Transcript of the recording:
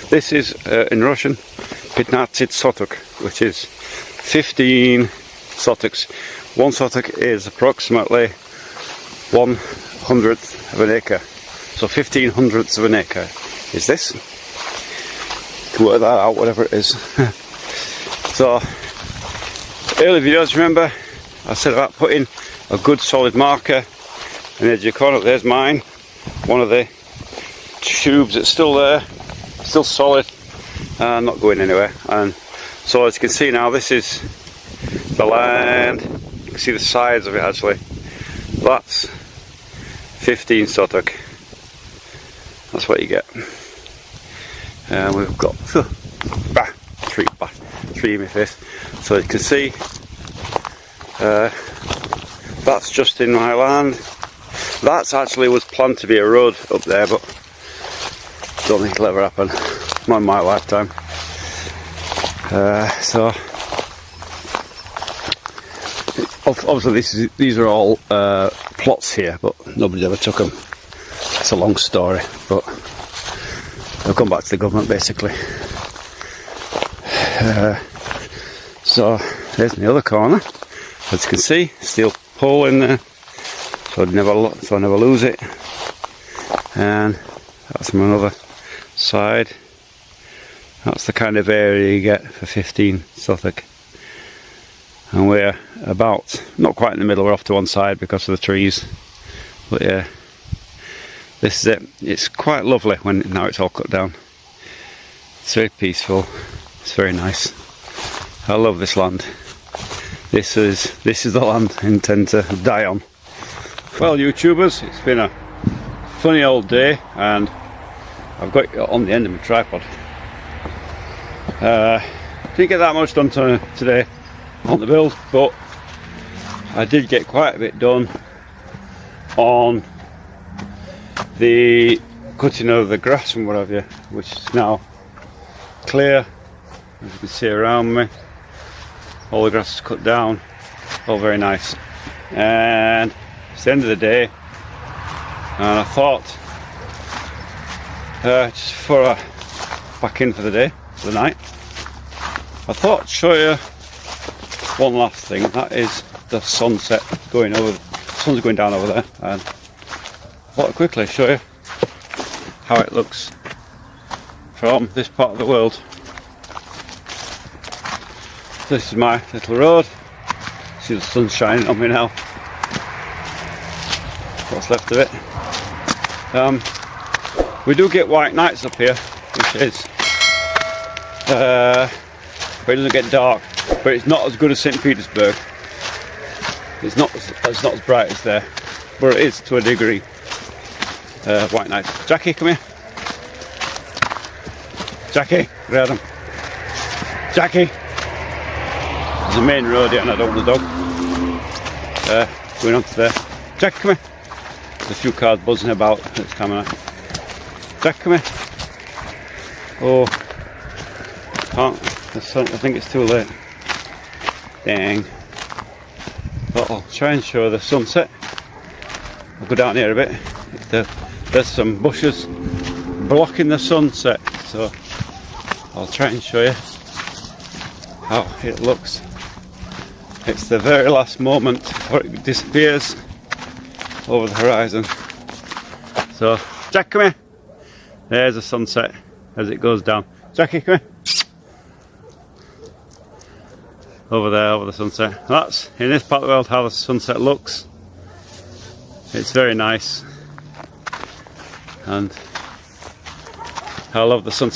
This is in Russian 15 sotok, which is 15 sotoks. One sotok is approximately 1/100th of an acre. So 15/100ths of an acre is this. You can work that out, whatever it is. So, early videos, remember, I said about putting a good solid marker in the edge of your corner. There's mine. One of the tubes that's still there, still solid, not going anywhere. And so as you can see now, this is the land. You can see the sides of it actually. That's 15 sotok. That's what you get. And we've got tree in my face. So you can see that's just in my land. That actually was planned to be a road up there, but don't think it'll ever happen. Not in my lifetime. So obviously these are all plots here, but nobody ever took them. It's a long story, but they've gone back to the government basically. So there's the other corner. As you can see, steel pole in there, so I never lose it. And that's from another side. That's the kind of area you get for 15 sotok. And we're about, not quite in the middle, we're off to one side because of the trees. But yeah, this is it. It's quite lovely when now it's all cut down. It's very peaceful. It's very nice. I love this land. This is the land I intend to die on. Well, YouTubers, it's been a funny old day, and I've got it on the end of my tripod. Didn't get that much done today on the build, but I did get quite a bit done on the cutting of the grass and what have you, which is now clear, as you can see around me. All the grass is cut down, all very nice. And it's the end of the day, and I thought just before I back in for the day, for the night, I thought I'd show you one last thing. That is the sunset going over. The sun's going down over there, and I thought I'd quickly show you how it looks from this part of the world. This is my little road. See the sun shining on me now. What's left of it. We do get white nights up here, which is but it doesn't get dark. But it's not as good as St. Petersburg. It's not as bright as there, but it is to a degree. White nights. Jackie, come here. Jackie, grab him. Jackie. There's a main road here, and I don't want the dog going on to there. Jack, come here. There's a few cars buzzing about at this time of night. Jack, come here. Oh, can't. The sun, I think it's too late. Dang. But I'll try and show the sunset. I'll go down here a bit. There's some bushes blocking the sunset, so I'll try and show you how it looks. It's the very last moment before it disappears over the horizon. So, Jack, come here. There's the sunset as it goes down. Jackie, come here. Over there, over the sunset. That's, in this part of the world, how the sunset looks. It's very nice. And I love the sunset.